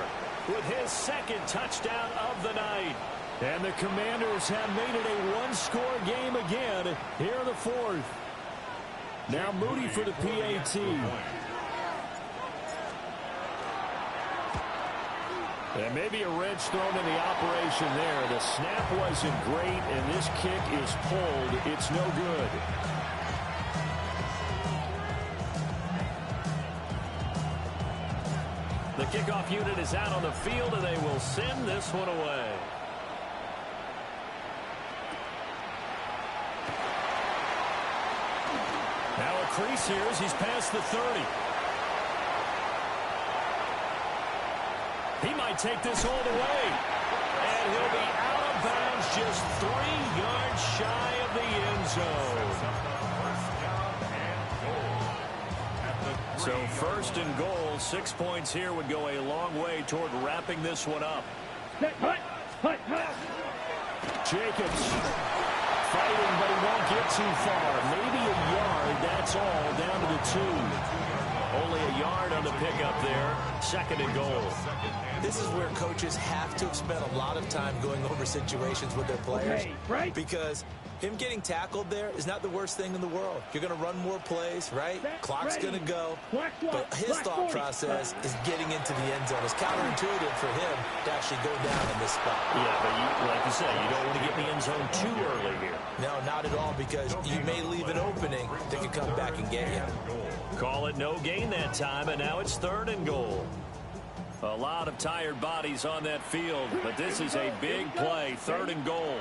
with his 2nd touchdown of the night. And the Commanders have made it a 1-score game again here in the 4th. Now Moody for the PAT. And maybe a wrench thrown in the operation there. The snap wasn't great, and this kick is pulled. It's no good. The kickoff unit is out on the field, and they will send this one away. Now a crease here as he's past the 30. He might take this all the way. And he'll be out of bounds just 3 yards shy of the end zone. So 1st and goal, 6 points here would go a long way toward wrapping this one up. Jacobs fighting, but he won't get too far. Maybe a yard, that's all, down to the 2. Only a yard on the pickup there. 2nd and goal. This is where coaches have to spend a lot of time going over situations with their players. Okay, right. Because him getting tackled there is not the worst thing in the world. You're going to run more plays, right? Clock's going to go. But his thought process is getting into the end zone. It's counterintuitive for him to actually go down in this spot. Yeah, but like you said, you don't want to get in the end zone too early here. No, not at all, because you may leave an opening that can come back and get you. Call it no gain that time, and now it's 3rd and goal. A lot of tired bodies on that field, but this is a big play. 3rd and goal.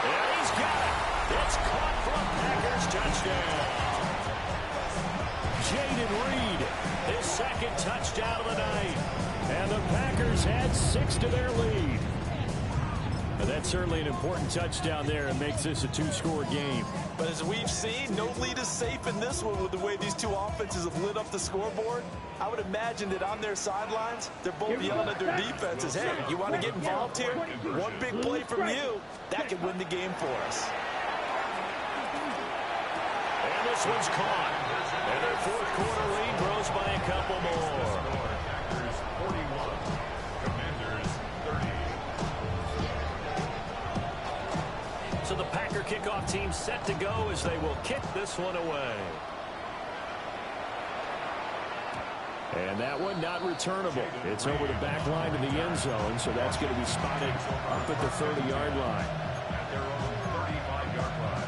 And he's got it. It's caught for a Packers touchdown. Jaden Reed, his 2nd touchdown of the night. And the Packers add 6 to their lead. Now that's certainly an important touchdown there. It makes this a 2-score game. But as we've seen, no lead is safe in this one with the way these 2 offenses have lit up the scoreboard. I would imagine that on their sidelines, they're both yelling at their defenses, hey, you want to get involved here? One big play from you, that could win the game for us. And this one's caught. And their 4th quarter lead grows by a couple more. Packers 41, Commanders 30. So the Packer kickoff team set to go as they will kick this one away. And that one not returnable. It's over the back line of the end zone, so that's going to be spotted up at the 30-yard line. At their own 35-yard line.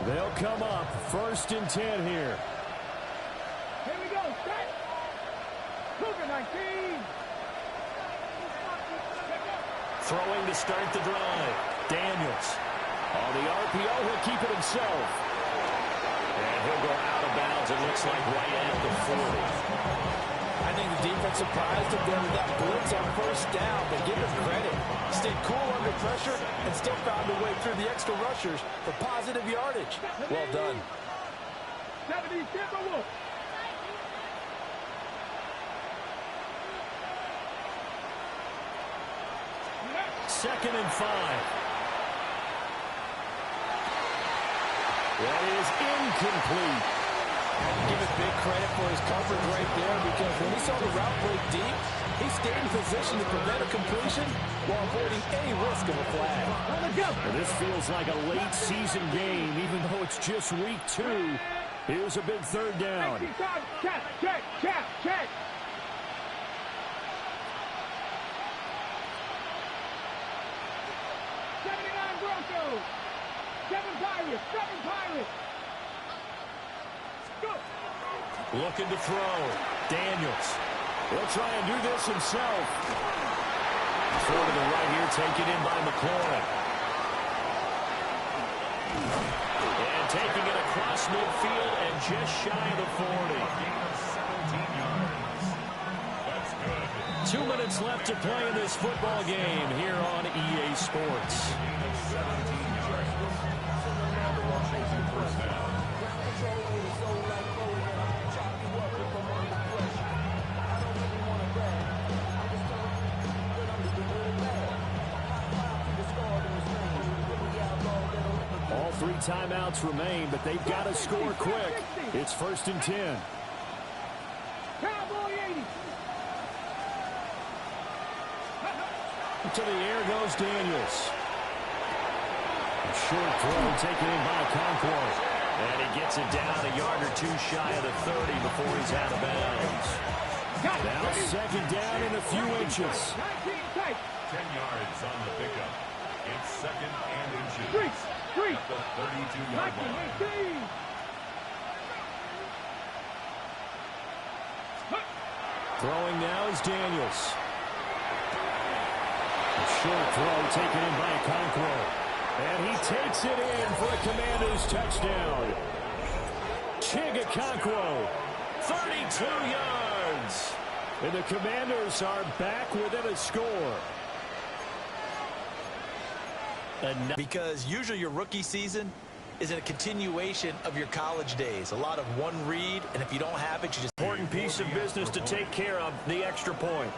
They'll come up 1st and 10 here. Here we go. Set. Cougar 19. Throwing to start the drive. Daniels. On the RPO, he'll keep it himself. And he'll go out of bounds, it looks like, right at the 40. I think the defense surprised him there with that blitz on 1st down, but give him credit. Stayed cool under pressure and still found a way through the extra rushers for positive yardage. Well done. 70 Timberwolves. Second and 5. That is incomplete. Give it big credit for his coverage right there, because when he saw the route break deep, he stayed in position to prevent a completion while avoiding any risk of a flag. And this feels like a late season game, even though it's just week 2. Here's a big 3rd down. Check, check, check, check. Broncos. 7 Pirates. Go. Looking to throw. Daniels. He'll try and do this himself. Throw to the right here, taken in by McLaurin. And taking it across midfield and just shy of the 40. 17 yards. That's good. 2 minutes left to play in this football game here on EA Sports. 17 yards. First down. All 3 timeouts remain, but they've got to score quick. It's 1st and 10. Cowboy 80. To the air goes Daniels. A short throw taken in by Conquo. And he gets it down a yard or 2 shy of the 30 before he's out of bounds. Now 2nd down in a few inches. 10 yards on the pickup. It's 2nd and inches. Three. At the 32-yard line. Throwing now is Daniels. A short throw taken in by Conquo. And he takes it in for a Commanders touchdown. Chiga Conquo, 32 yards. And the Commanders are back within a score. Because usually your rookie season is a continuation of your college days. A lot of one read, and if you don't have it, you just... Important piece of business to take care of, the extra point.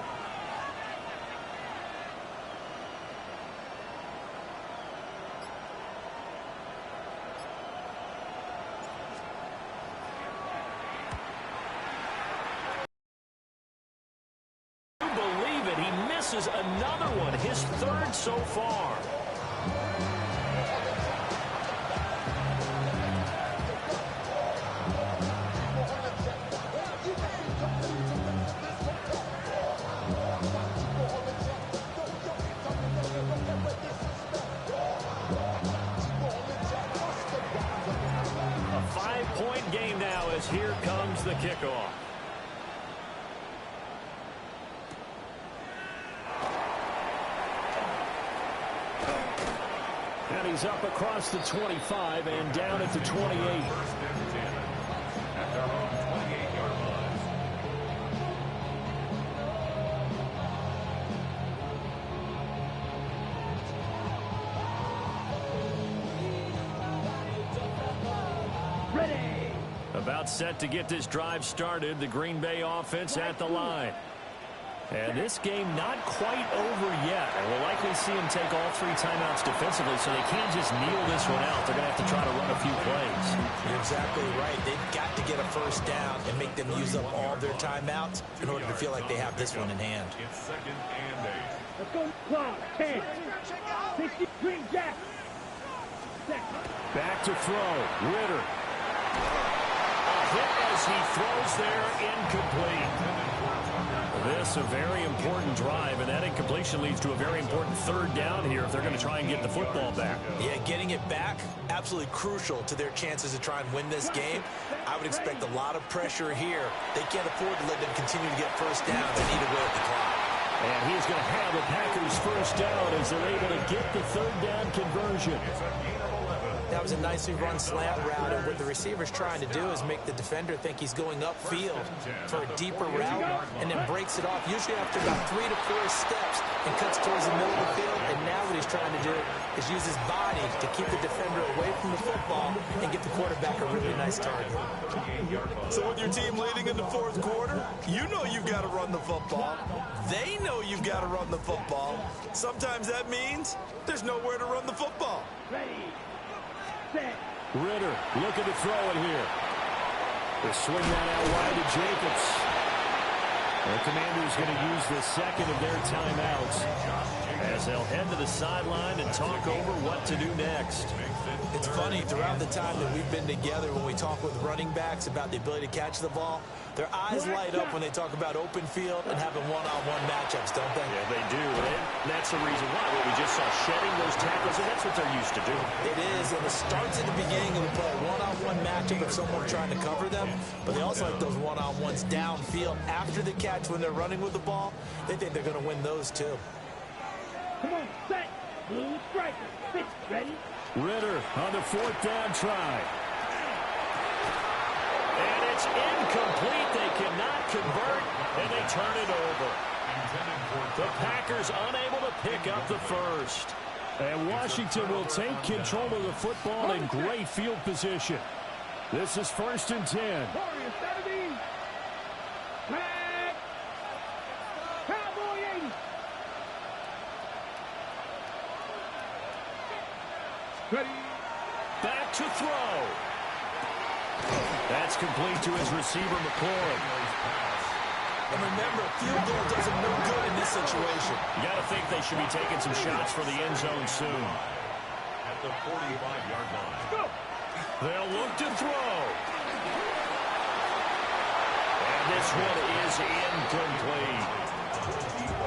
You believe it, he misses another one, his 3rd so far. A 5-point game now as here comes the kickoff. And he's up across the 25 and down at the 28. 1st and 10. At their own 28-yard line. Ready. About set to get this drive started, the Green Bay offense at the line. And this game not quite over yet. And we'll likely see him take all 3 timeouts defensively, so they can't just kneel this one out. They're going to have to try to run a few plays. You're exactly right. They've got to get a 1st down and make them use up all their timeouts in order to feel like they have this one in hand. It's 2nd and 8. Let's go. Clock. 10. 60. Green Jack. Back to throw. Ritter. A hit as he throws there, incomplete. This a very important drive, and that incompletion leads to a very important third down here if they're going to try and get the football back. Yeah, getting it back, absolutely crucial to their chances to try and win this game. I would expect a lot of pressure here. They can't afford to let them continue to get first downs and eat away at the clock. And he's going to have the Packers first down as they're able to get the third down conversion. That was a nicely run slant route, and what the receiver's trying to do is make the defender think he's going upfield for a deeper route and then breaks it off, usually after about 3 to 4 steps, and cuts towards the middle of the field. And now what he's trying to do is use his body to keep the defender away from the football and get the quarterback a really nice target. So with your team leading in the fourth quarter, you know you've got to run the football. They know you've got to run the football. Sometimes that means there's nowhere to run the football. Ready. Set. Ritter looking to throw it here. They swing that out wide to Jacobs. The Commanders going to use the second of their timeouts as they'll head to the sideline and talk over what to do next. It's funny, throughout the time that we've been together, when we talk with running backs about the ability to catch the ball, their eyes light up when they talk about open field and having one-on-one matchups, don't they? Yeah, they do. And that's the reason why. What we just saw, shedding those tackles, and that's what they're used to doing. It is, and it starts at the beginning of the play, one-on-one matchup with someone trying to cover them, but they also like those one-on-ones downfield after the catch when they're running with the ball. They think they're going to win those, too. Come on, set. Blue striker. Pitch. Ready. Ritter on the fourth down try. And it's incomplete. They cannot convert, and they turn it over. The Packers unable to pick up the first. And Washington will take control of the football in great field position. This is 1st and 10. Warriors 70. Flag. Cowboy 80. Ready. Back to throw. That's complete to his receiver, McLaurin. And remember, field goal does them no good in this situation. You got to think they should be taking some shots for the end zone soon. At the 45-yard line. Go. They'll look to throw. And this one is incomplete.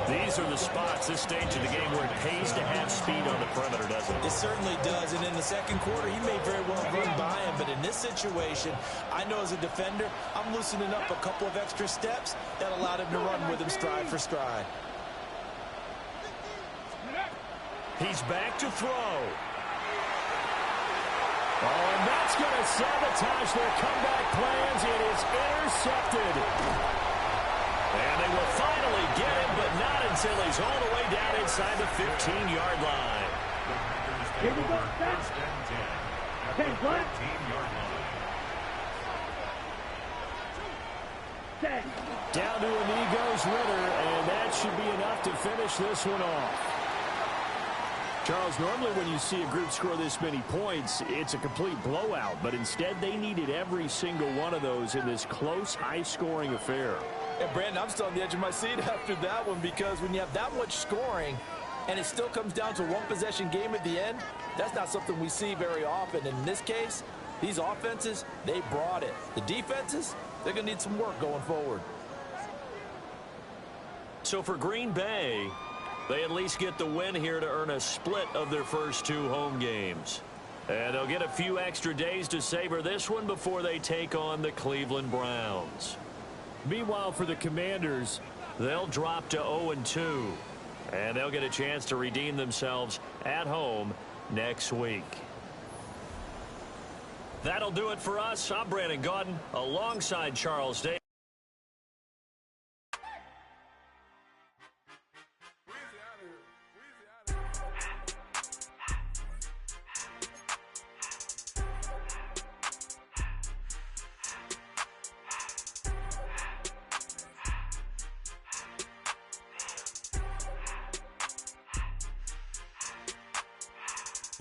These are the spots, this stage of the game, where it pays to have speed on the perimeter, doesn't it? It certainly does, and in the second quarter, he may very well run by him, but in this situation, I know as a defender, I'm loosening up a couple of extra steps that allowed him to run with him stride for stride. He's back to throw. Oh, and that's going to sabotage their comeback plans. It is intercepted. And they will finally get him, but not until he's all the way down inside the 15-yard line. Here we go, set. 10, what? 15-yard line. Set. Down to a knee goes Ritter, and that should be enough to finish this one off. Charles, normally when you see a group score this many points, it's a complete blowout, but instead they needed every single one of those in this close, high-scoring affair. And Brandon, I'm still on the edge of my seat after that one, because when you have that much scoring and it still comes down to a one-possession game at the end, that's not something we see very often. And in this case, these offenses, they brought it. The defenses, they're going to need some work going forward. So for Green Bay, they at least get the win here to earn a split of their first 2 home games. And they'll get a few extra days to savor this one before they take on the Cleveland Browns. Meanwhile, for the Commanders, they'll drop to 0-2. And they'll get a chance to redeem themselves at home next week. That'll do it for us. I'm Brandon Gaudin alongside Charles Davis.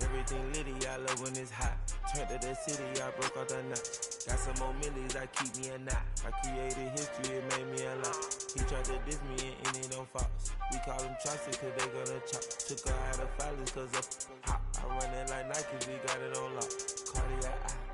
Everything litty, I love when it's hot. Turned to the city, I broke out the knot. Got some more millies, I keep me a knot. I created history, it made me a lot. He tried to diss me and it on Fox. We call them Chaucer cause they gonna chop. Took her out of filers cause of hot. I run it like Nike, we got it on lock. Cardiac,